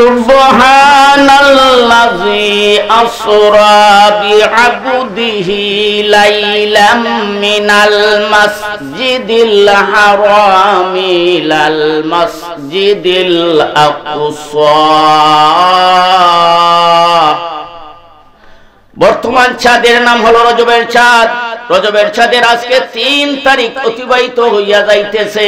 সুবহানাল্লাযী আসরা বিআবদিহি লাইলাম মিনাল মাসজিদিল হারামি ইলাল মাসজিদিল আকসা। বর্তমান চাঁদের নাম হলো রজবের চাঁদ। রজবের চাঁদের আজকে 3 তারিখ অতিবাহিত হইয়া যাইতেছে।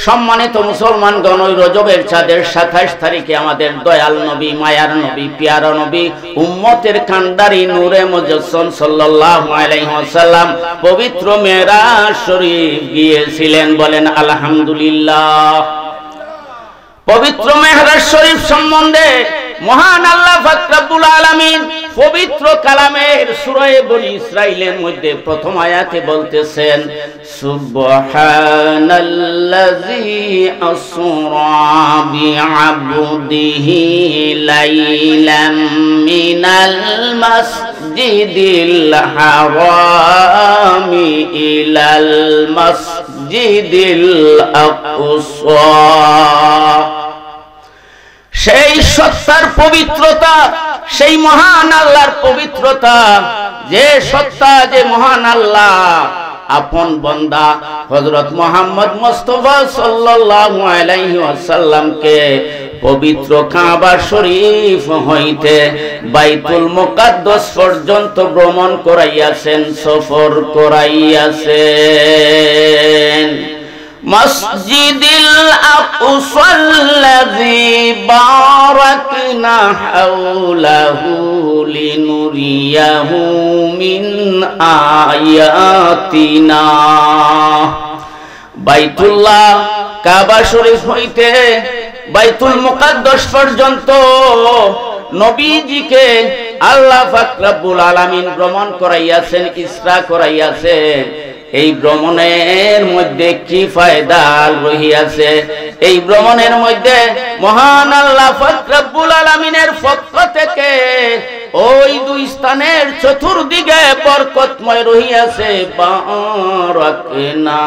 সম্মানিত মুসলমানগণ, ওই রজবের চাঁদের 27 তারিখে আমাদের দয়াল নবী, মায়ার নবী, পিয়ারা নবী, উম্মতের কান্ডারি নূরে মুজাসসাম সাল্লাল্লাহু আলাইহি ওয়াসাল্লাম পবিত্র মেরাজ শরীফ গিয়েছিলেন। বলেন আলহামদুলিল্লাহ। পবিত্র মেরাজ শরীফ সম্বন্ধে মহান আল্লাহ পাক রব্বুল আলামিন পবিত্র কালামের সূরা বনী ইসরাঈলের মধ্যে প্রথম আয়াতে বলতেছেন, সুবহানাল্লাযী আসরা বিআবদিহি লাইলাম মিনাল মাসজিদিল হারামি ইলাল মাসজিদিল আকসা। সেই সত্তার পবিত্রতা, সেই মহান আল্লাহর পবিত্রতা, যে সত্তা, যে মহান আল্লাহ আপন বান্দা হযরত মুহাম্মদ মুস্তাফা সাল্লাল্লাহু আলাইহি ওয়াসাল্লামকে পবিত্র কাবা শরীফ হইতে বাইতুল মুকাদ্দাস পর্যন্ত ভ্রমণ করাইয়াছেন, সফর করাইয়াছেন। মসজিদিল আকসাল্লাযী বারাকনা হাওলাহু লিনুরিয়াহু মিন আয়াতিনা। বাইতুল্লাহ কাবা শরীফ হইতে বাইতুল মুকাদ্দাস পর্যন্ত নবীজিকে আল্লাহ পাক রব্বুল আলামিন ভ্রমণ করাইয়াছেন, ইসরা করাইয়াছেন। এই ভ্রমণের মধ্যে কি ফায়দা রহিয়াছে? এই ভ্রমণের মধ্যে মহান আল্লাহ পাক রব্বুল আলামিনের পক্ষ থেকে ওই দুই স্থানের চতুর্দিকে বরকতময় রহিয়াছে। বারাকনা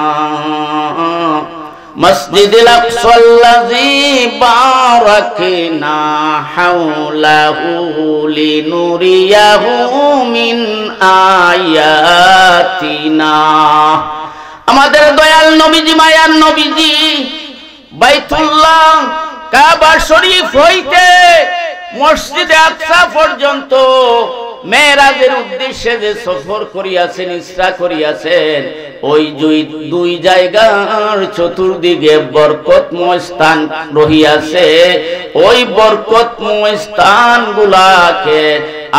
মসজিদিল আকসাল্লাযী বারাকনা হাওলাহু লিনুরিয়াহু মিন আয়াতিনা। আমাদের দয়াল নবীজি, মায়ার নবীজি বাইতুল্লাহ কাবা শরীফ হইতে মসজিদে আকসা পর্যন্ত মেরাজের উদ্দেশ্যে যে সফর করিয়াছেন, ইসরা করিয়াছেন, ওই দুই জায়গার চতুর্দিকে বরকতময় স্থান রহিয়াছে। ওই বরকতময় স্থানগুলাকে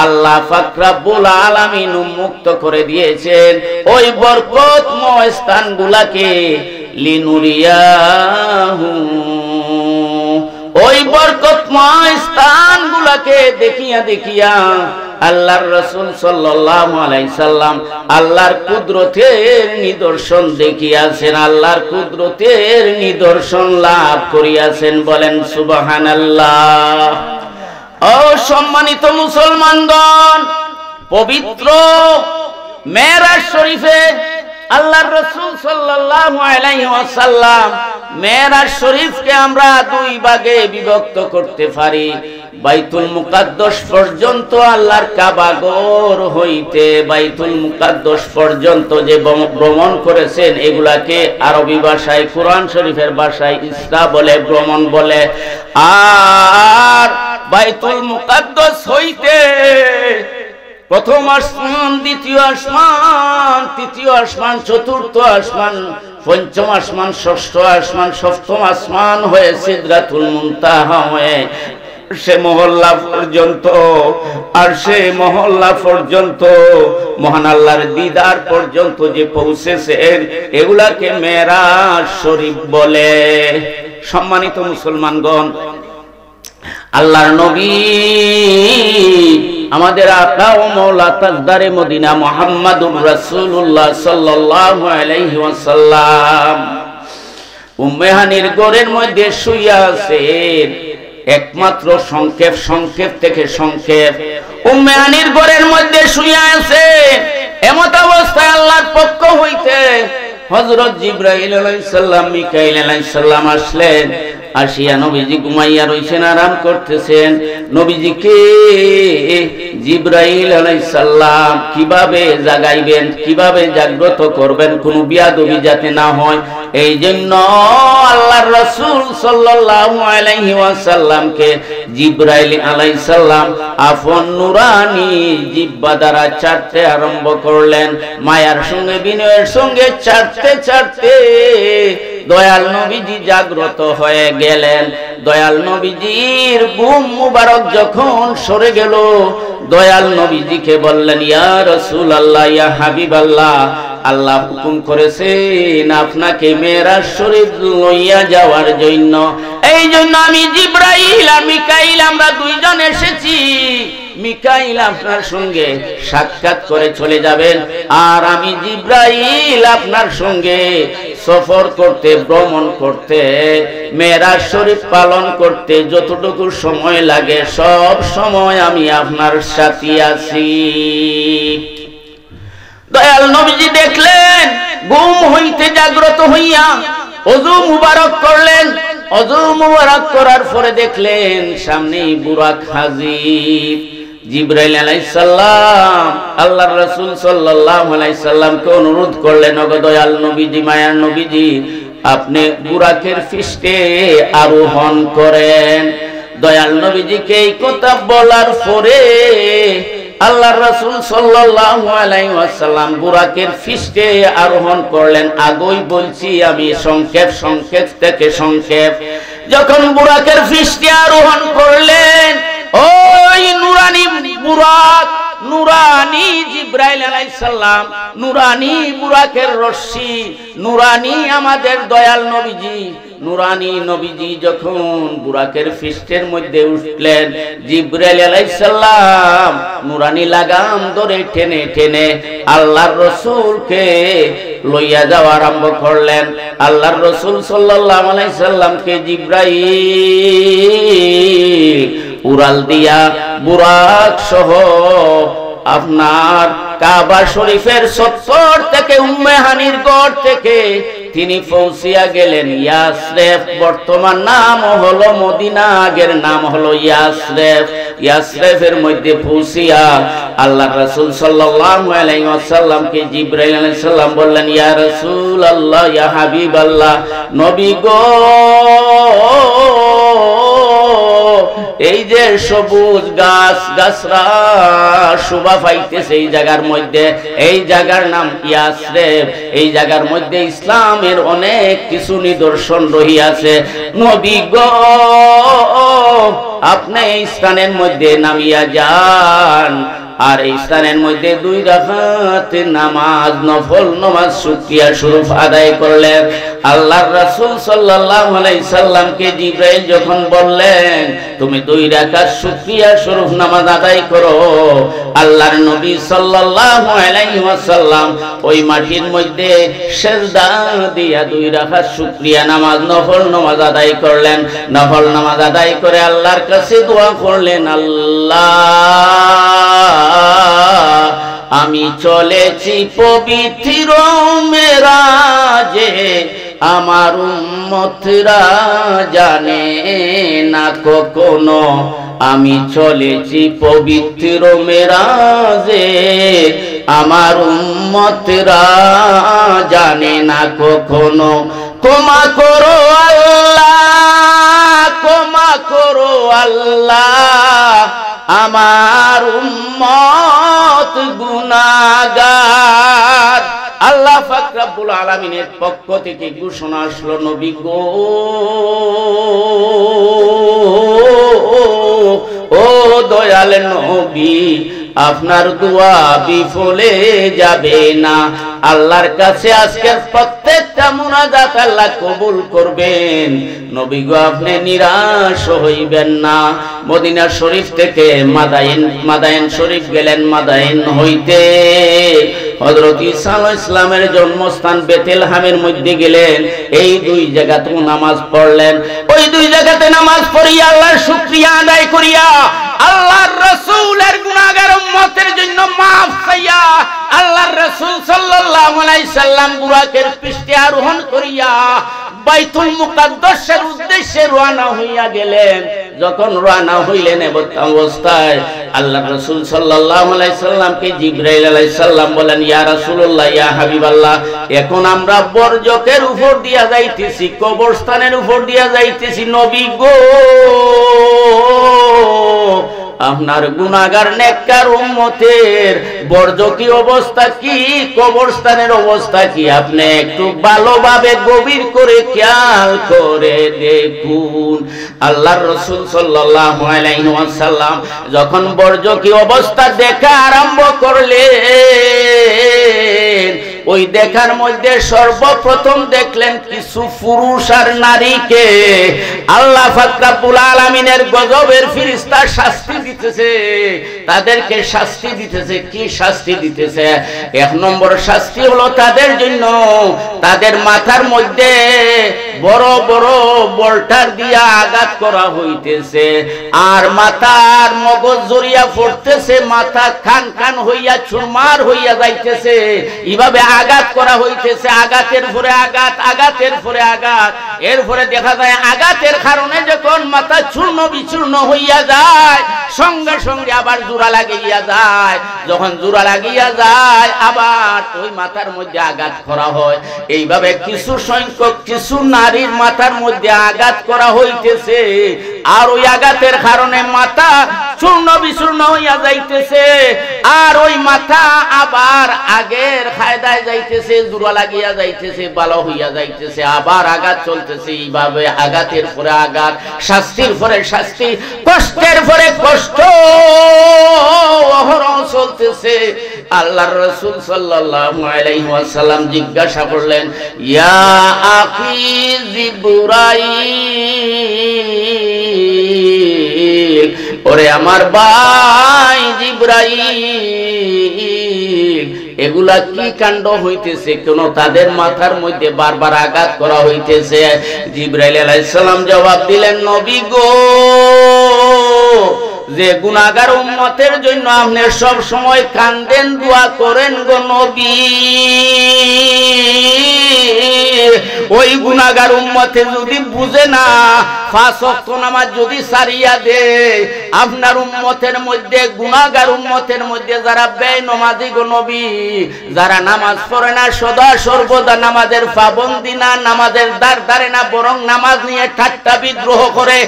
আল্লাহ পাক রব্বুল আলামিন উন্মুক্ত করে দিয়েছেন। ওই বরকতময় স্থানগুলাকে লিনুরিয়াহু, ওই বরকতময় স্থানগুলাকে দেখিয়া দেখিয়া আল্লাহর রাসূল সাল্লাল্লাহু আলাইহি সাল্লাম আল্লাহর কুদরতের নিদর্শন দেখিয়াছেন, আল্লাহর কুদরতের নিদর্শন লাভ করিয়াছেন। বলেন সুবহানাল্লাহ। ও সম্মানিত মুসলমানগণ, পবিত্র মেরাজ শরীফে আল্লাহর রাসূল সাল্লাল্লাহু আলাইহি ওয়াসাল্লাম মেরাজ শরীফকে আমরা দুই ভাগে বিভক্ত করতে পারি। বাইতুল মুকাদ্দাস পর্যন্ত আল্লাহর কাবা ঘর হইতে বাইতুল মুকাদ্দাস পর্যন্ত যে ভ্রমণ করেছেন, এগুলাকে আরবি ভাষায়, কোরআন শরীফের ভাষায় ইসরা বলে, ভ্রমণ বলে। আর বাইতুল মুকাদ্দাস হইতে প্রথম আসমান, দ্বিতীয় আসমান, তৃতীয় আসমান, চতুর্থ আসমান, পঞ্চম আসমান, ষষ্ঠ আসমান, সপ্তম আসমান হয়ে সিদরাতুল মুনতাহা হয়ে সে মহল্লা পর্যন্ত, আর সে মহল্লা পর্যন্ত মহান আল্লাহর দিদার পর্যন্ত যে পৌঁছেছেন, এগুলাকে মেরাজ শরীফ বলে। সম্মানিত মুসলমানগণ, আল্লাহর নবী আমাদের আকা ও মওলা তাজদারে মদিনা মুহাম্মাদুর রাসূলুল্লাহ সাল্লাল্লাহু আলাইহি ওয়াসাল্লাম উম্মে হানির ঘরের মধ্যে শুইয়া আছেন। একমাত্র সংক্ষেপ থেকে সংক্ষেপ, উম্মে হানির ঘরের মধ্যে শুইয়া আছেন। এমত অবস্থায় আল্লাহর পক্ষ হইতে হযরত জিবরাইল আলাইহিস সালাম, মিকাইল আলাইহিস সালাম আসলেন। আসিয়া নবীজি ঘুমাইয়া রইছেন, আরাম করতেছেন। নবীজিকে জিবরাইল আলাইহিস সালাম কিভাবে জাগাইবেন, কিভাবে জাগ্রত করবেন, কোনো বিয়াদবি যাতে না হয়, এই জন্য আল্লাহর রাসূল সাল্লাল্লাহু আলাইহি ওয়াসাল্লামকে জিবরাইল আলাইহিস সালাম আপন নুরানি জিহ্বা দ্বারা চাটতে আরম্ভ করলেন। মায়ার সঙ্গে বিনয়ের সঙ্গে চাটতে চাটতে দয়াল নবীজি জাগ্রত হয়ে গেলেন। দয়াল নবীজির ঘুম মুবারক যখন সরে গেল, দয়াল নবীজিকে বললেন, ইয়া রাসূলুল্লাহ, ইয়া হাবিবাল্লাহ, আল্লাহ হুকুম করেছেন আপনাকে মেরাজ শরীফ লইয়া যাওয়ার জন্য। এই জন্য আমি জিবরাইল আর মিকাইল আমরা দুইজন এসেছি। মিকাইল আপনার সঙ্গে সাক্ষাৎ করে চলে যাবেন, আর আমি জিবরাইল আপনার সঙ্গে সফর করতে, ভ্রমণ করতে, মেরাজ শরীফ পালন করতে যতটুকু সময় লাগে সব সময় আমি আপনার সাথে আছি। দয়াল নবীজি দেখলেন ঘুম হইতে জাগ্রত হইয়া ওযু মুবারক করলেন। ওযু মুবারক করার পরে দেখলেন সামনেই বুরাক হাজির। জিবরাইল আলাইহিস সালাম আল্লাহর রাসূল সাল্লাল্লাহু আলাইহি সাল্লামকে অনুরোধ করলেন, ওগো দয়াল নবীজি, মায়ার নবীজি, আপনি বুরাকের পৃষ্ঠে আরোহণ করেন। দয়াল নবীজিকে এই কথা বলার পরে আল্লাহর রাসূল সাল্লাল্লাহু আলাইহি ওয়াসাল্লাম বুরাকের পৃষ্ঠে আরোহণ করলেন। আগেই বলছি আমি, সংক্ষেপ থেকে সংক্ষেপ। যখন বুরাকের পৃষ্ঠে আরোহণ করলেন, ওই নুরানি বুরাক, নুরানি জিবরাইল আলাইহিস সালাম, নুরানি বুরাকের রশ্মি, নুরানি আমাদের দয়াল নবীজি, নুরানি নবীজি যখন বুরাকের পৃষ্ঠের মধ্যে উঠলেন, জিবরাইল আলাইহিস সালাম নুরানি লাগাম ধরে টেনে টেনে আল্লাহর রাসূলকে লইয়া যাওয়া আরম্ভ করলেন। আল্লাহর রাসূল সাল্লাল্লাহু আলাইহি সাল্লামকে জিবরাইল উড়াল দিয়া বুরাক সহ আপনার কাবা শরীফের সত্তর থেকে উম্মে হানির গড় থেকে তিনি পৌঁছিয়া গেলেন ইয়াসরিফ। বর্তমান নাম হলো মদিনা, আগের নাম হলো ইয়াসরিফ। ইয়াসরিফের মধ্যে পৌঁছিয়া আল্লাহর রাসূল সাল্লাল্লাহু আলাইহি ওয়াসাল্লামকে জিবরাইল আলাইহিস সালাম বললেন, ইয়া রাসূলুল্লাহ, ইয়া হাবিবাল্লাহ, নবী গো, এই যে সবুজ গাছ গাছরা শোভা পাইতেছে এই জায়গার মধ্যে, এই জায়গার নাম ইয়াসরিফ। এই জায়গার মধ্যে ইসলামের অনেক কিছু নিদর্শন রহিয়াছে। নবী গো, আপনি এই স্থানের মধ্যে নামিয়া যান, আর এই স্থানের মধ্যে 2 রাকাত নামাজ, নফল নামাজ শুকরিয়া স্বরূপ আদায় করলেন। আল্লাহর রাসূল সাল্লাল্লাহু আলাইহি সাল্লামকে জিবরাইল যখন বললেন, তুমি 2 রাকাত শুকরিয়া স্বরূপ নামাজ আদায় করো, আল্লাহর নবী সাল্লাল্লাহু আলাইহি ওয়াসাল্লাম ওই মাটির মধ্যে সিজদা দিয়া 2 রাকাত শুকরিয়া নামাজ, নফল নামাজ আদায় করলেন। নফল নামাজ আদায় করে আল্লাহর কাছে দোয়া করলেন, আল্লাহ, আমি চলেছি পবিত্র মেরাজে, আমার উম্মতরা জানে না কখনো, আমি চলেছি পবিত্র মেরাজে, আমার উম্মতরা জানে না কখনো। ক্ষমা করো আল্লাহ, ক্ষমা করো আল্লাহ, আমার উম্মত গুনাহগার। আল্লাহ পাক রব্বুল আলামিনের পক্ষ থেকে ঘোষণা আসলো, নবী গো, ও দয়াল নবী, আপনার দোয়া বিফলে যাবে না। আল্লাহর কাছে আজকের প্রত্যেকটা মুনাজাত আল্লাহ কবুল করবেন। নবী গো, আপনি নিরাশ হইবেন না। মদিনা শরীফ থেকে মাদায়েন শরীফ গেলেন। মাদায়েন হইতে হযরত ঈসা আলাইহিস সালামের জন্মস্থান বেতেলহামের মধ্যে গেলেন। এই 2 জায়গাতে নামাজ পড়লেন। ওই 2 জায়গাতে নামাজ পড়িয়া আল্লাহর শুকরিয়া আদায় করিয়া আল্লাহর রাসূলের গুনাহগার উম্মতের জন্য মাফ চাইয়া আল্লাহর রাসূল সাল্লাল্লাহু আলাইহি সাল্লাম বুরাকের পৃষ্ঠে আরোহণ করিয়া বাইতুল মুকাদ্দাসের উদ্দেশ্যে রওনা হইয়া গেলেন। যখন রওনা হইলেন অবস্থায় আল্লাহ রাসূল সাল্লাল্লাহু আলাইহি সাল্লামকে জিবরাইল আলাইহিস সালাম বলেন, ইয়া রাসূলুল্লাহ, ইয়া হাবিবাল্লাহ, এখন আমরা বর্জকের উপর দিয়া যাইতেছি, কবরস্থানের উপর দিয়া যাইতেছি। নবী গো, আপনার গুনাহগার নেককার উম্মতের বর্জকি অবস্থা কি, কবরস্থানের অবস্থা কি, আপনি একটু ভালোভাবে গভীর করে খেয়াল করে দেখুন। আল্লাহর রাসূল সাল্লাল্লাহু আলাইহি ওয়াসাল্লাম যখন বর্জকি অবস্থা দেখা আরম্ভ করলেন, ওই দেখার মধ্যে সর্বপ্রথম দেখলেন কিছু পুরুষ আর নারীকে আল্লাহ পাক রব্বুল আলামিনের গজবের ফেরেশতা শাস্তি দিতেছে, তাদেরকে শাস্তি দিতেছে। কি শাস্তি দিতেছে? এক নম্বর শাস্তি হলো তাদের জন্য তাদের মাথার মধ্যে বড় বড় বলটার দিয়া আঘাত করা হইতেছে, আর মাথার মগজ জড়িয়া পড়তেছে, মাথা খান খান হইয়া চুরমার হইয়া যাইতেছে, এইভাবে আঘাত করা হইতেছে। আঘাতের পরে আঘাত, আঘাতের পরে আঘাত। এরপরে দেখা যায় আঘাতের কারণে যখন মাথা চূর্ণ বিচূর্ণ হইয়া যায়, সঙ্গে সঙ্গে আবার জোড়া লাগিয়া যায়। যখন জোড়া লাগিয়া যায় আবার ওই মাথার মধ্যে আঘাত করা হয়। এইভাবে কিছু সংখ্যক কিছু নারীর মাথার মধ্যে আঘাত করা হইতেছে, আর ওই আঘাতের কারণে মাথা চূর্ণ বিচূর্ণ হইয়া যাইতেছে, আর ওই মাথা আবার আগের কায়দায় যাইতেছে, জোড়া লাগিয়া যাইতেছে, ভালো হইয়া যাইতেছে, আবার আঘাত চলতেছে। এইভাবে আঘাতের পরে আঘাত, শাস্তির পরে শাস্তি, কষ্টের পরে কষ্ট অহরহ চলতেছে। আল্লাহর রাসূল সাল্লাল্লাহু আলাইহি ওয়াসাল্লাম জিজ্ঞাসা করলেন, ইয়া আখি জিবরাইল, ওরে আমার ভাই জিবরাইল, এগুলা কি কাণ্ড হইতেছে? কেন তাদের মাথার মধ্যে বারবার আঘাত করা হইতেছে? জিবরাইল আলাইহিস সালাম জবাব দিলেন, নবী গো, যে গুনাহগার উম্মতের জন্য আপনি সব সময় কান্দেন, দোয়া করেন গো নবী, ওই গুনাহগার উম্মতে যদি বুঝে না, পাঁচ ওয়াক্ত নামাজ যদি সারিয়া দে, আপনার উম্মতের মধ্যে, গুনাহগার উম্মতের মধ্যে যারা বেনমাজি গো নবী, যারা নামাজ পড়ে না, সদা সর্বদা নামাজের পাবন্দি না, নামাজের দ্বার ধারে না, বরং নামাজ নিয়ে ঠাট্টা বিদ্রোহ করে,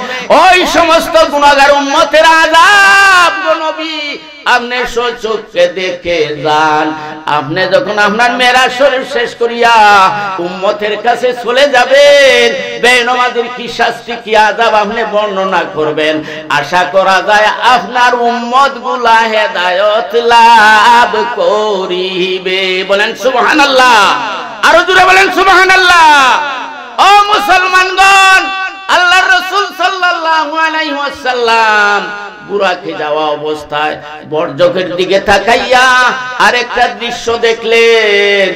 ওই সমস্ত গুনাহগার উম্মতের আযাব গো নবী আপনি চোখে দেখে যান। আপনি যখন আপনার মেরাজ শরীফ শেষ করিয়া উম্মতের কাছে চলে যাবেন, বেনমাজির কি শাস্তি, কি আযাব আপনি বর্ণনা করবেন। আশা করা যায় আপনার উম্মত গুলা হেদায়েত লাভ করিবে। বলেন সুবহানাল্লাহ, আরো জোরে বলেন সুবহানাল্লাহ। ও মুসলমানগণ, আল্লাহর রাসূল সাল্লাল্লাহু আলাইহি ওয়াসাল্লাম বুরাকে যাওয়া অবস্থায় বর্জকের দিকে তাকাইয়া আরেকটা দৃশ্য দেখলেন।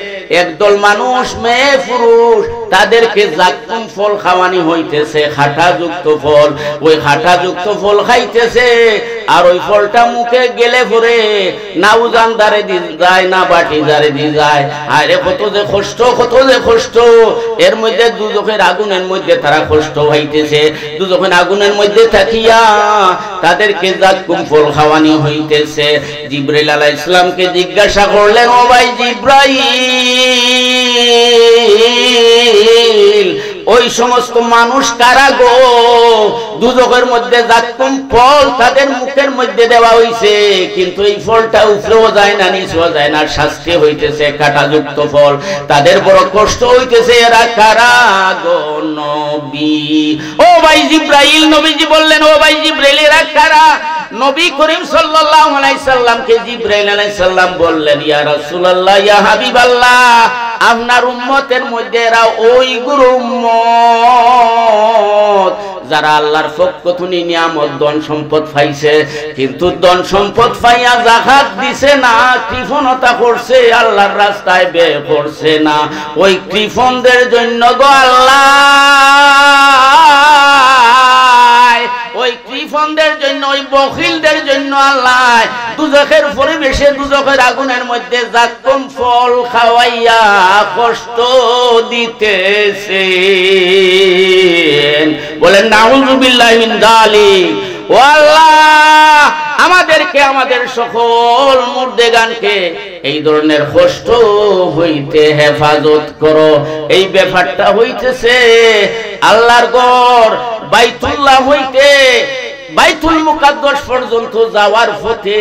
একদল মানুষ, মেয়ে পুরুষ, তাদেরকে জাক্কুম ফল খাওয়ানি হইতেছে, খাটাযুক্ত ফল। ওই খাটাযুক্ত ফল খাইতেছে, আর ওই ফলটা মুখে গেলে পরে না উজান দারে দি যায়, না বাটি দারে দি যায়। আরে কত যে কষ্ট, কত যে কষ্ট। এর মধ্যে দুজকের আগুনের মধ্যে তারা কষ্ট হইতেছে। দুজকের আগুনের মধ্যে থাকিয়া তাদেরকে জাক্কুম ফল খাওয়ানি হইতেছে। জিবরাইল আলাইহিস সালামকে জিজ্ঞাসা করলেন, ও ভাই জিবরাইল, ওই সমস্ত মানুষ কারা গো? দুজকের মধ্যে জাক্কুম ফল তাদের মুখের মধ্যে দেওয়া হইছে, কিন্তু এই ফলটা উপরেও যায় না, নিচেও যায় না, শাস্তি হইতেছে, কাঁটাযুক্ত ফল। তাদের বড় কষ্ট হইতেছে। এরা কারা গো নবী? ও ভাই জিবরাইল, নবীজি বললেন, ও ভাই জিবরাইল, এরা কারা? নবী করিম সাল্লাল্লাহু আলাইহি সাল্লামকে জিবরাইল আলাইহিস সালাম বললেন, ইয়া রাসূলুল্লাহ, ইয়া হাবিবাল্লাহ, আপনার উম্মতের মধ্যে এরা ওই গুরু উম্মত যারা আল্লাহর পক্ষ থেকে নিয়ামত ধন সম্পদ পাইছে, কিন্তু ধন সম্পদ পাইয়া যাকাত দিছে না, কৃপণতা করছে, আল্লাহর রাস্তায় ব্যয় করছে না। ওই কৃপণদের জন্য গো আল্লাহ ওই কৃপণদের জন্য, ওই বখিলদের জন্য আল্লাহ দুজখের পরিবেশে, দুজখের আগুনের মধ্যে জাক্কুম ফল খাওয়াইয়া কষ্ট দিতেছে। বলেন নাউযু বিল্লাহি মিন যালিক। ও আল্লাহ, আমাদেরকে, আমাদের সকল মুর্দেগানকে এই ধরনের কষ্ট হইতে হেফাজত করো। এই ব্যাপারটা হইতেছে আল্লাহর ঘর বাইতুল্লাহ হইতে বাইতুল মুকাদ্দাস পর্যন্ত যাওয়ার পথে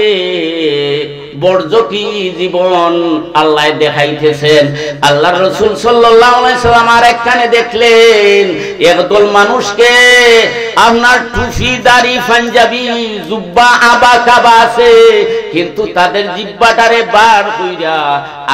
বর্জকি জীবন আল্লাহ দেখাইতেছেন। আল্লাহর রাসূল সাল্লাল্লাহু আলাইহি সাল্লাম আর একখানে দেখলেন একদল মানুষকে, আপনার টুপি, দাড়ি, পাঞ্জাবি, জুব্বা, আবা কাবা আছে, কিন্তু তাদের জিহ্বাটারে বার কইরা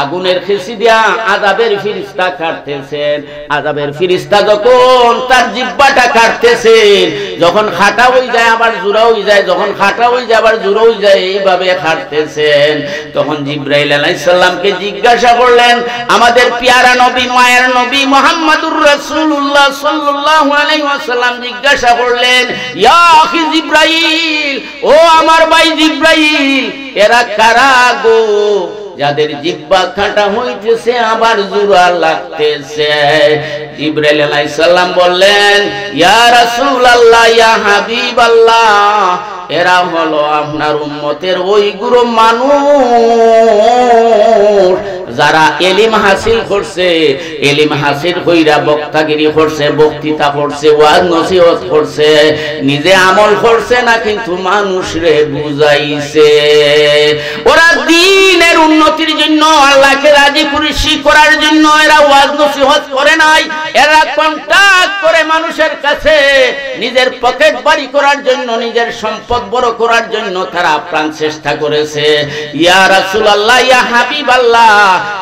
আগুনের খেসি দিয়া আযাবের ফেরেশতা কাটতেছেন। আযাবের ফেরেশতা যখন তার জিহ্বাটা কাটতেছেন, যখন খাটা হই যায় আবার জোড়া হই যায়, যখন খাটা হই যায় আবার জোড়া হই যায়, এইভাবে কাটতেছেন। তখন জিবরাইল আলাইহিস সালামকে জিজ্ঞাসা করলেন, আমাদের প্যারা নবী, মায়ের নবী মুহাম্মদুর রাসূলুল্লাহ সাল্লাল্লাহু আলাইহি ওয়াসাল্লাম জিজ্ঞাসা করলেন, ইয়া আখি জিবরাইল, ও আমার ভাই জিবরাইল, এরা কারা গো যাদের জিহ্বা কাটা হইতেছে আবার জোড়া লাগতেছে? জিবরাইল আলাইহিস সালাম বললেন, ইয়া রাসূলুল্লাহ, ইয়া হাবিবাল্লাহ, এরা হলো আপনার উম্মতের ওই গুরু মানুষ যারা এলিম হাসিল করছে, এলিম হাসিল কইরা বক্তাগিরি করছে, বক্তৃতা করছে, ওয়াজ নসিহত করছে, নিজে আমল করছে না, কিন্তু মানুষরে বুঝাইছে। ওরা দ্বীনের উন্নতির জন্য, আল্লাহকে রাজি খুশি করার জন্য এরা ওয়াজ নসিহত করে নাই, এরা কন্টাক্ট করে মানুষের কাছে নিজের পকেট বাড়ি করার জন্য, নিজের সম্পদ বড় করার জন্য তারা প্রাণ চেষ্টা করেছে। ইয়া রাসূলুল্লাহ, ইয়া হাবিবাল্লাহ,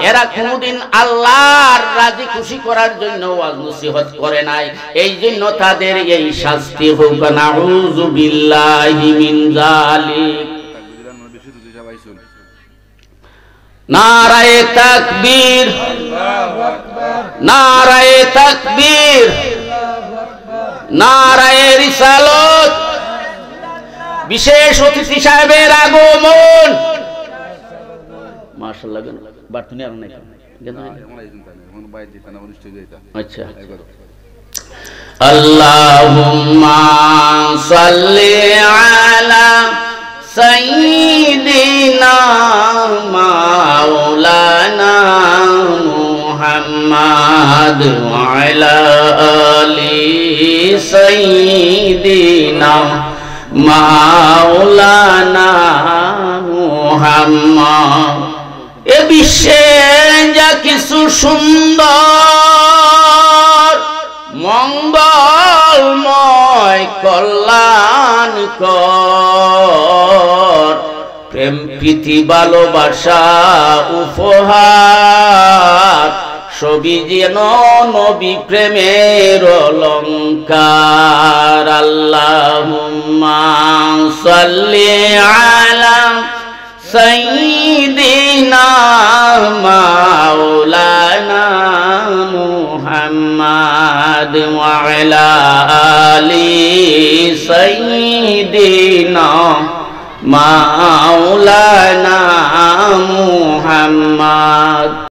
এরা কোনদিন আল্লাহর রাজি খুশি করার জন্য ওয়াজ নসিহত করে নাই, এই জন্য তাদের এই শাস্তি হোক। নাউযু বিল্লাহি মিন যালিক। নারায়ে তাকবীর, নারায়ে তাকবীর, নারায়ে রিসালাত। বিশেষ অতিথি সাহেবের আগমন। মাশাআল্লাহ, বার্তুনি আর নাই আচ্ছা। আল্লাহুম্মা সাল্লি আলা সাইয়্যিদিনা মাওলানা মুহাম্মাদ ওয়া আলা আলি সাইয়্যিদিনা মাওলানা মুহাম্মদ। এ বিশ্বে যা কিছু সুন্দর, মঙ্গলময়, কল্যাণকর, প্রেম, প্রীতি, ভালোবাসা, উপহার সবই যেন নবী প্রেমের অলংকার। আল্লাহুম্মা সাল্লি আলা সাইয়্যিদিনা মাওলানা মুহাম্মাদ ওয়া আলা আলি সাইয়্যিদিনা মাওলানা মুহাম্মাদ।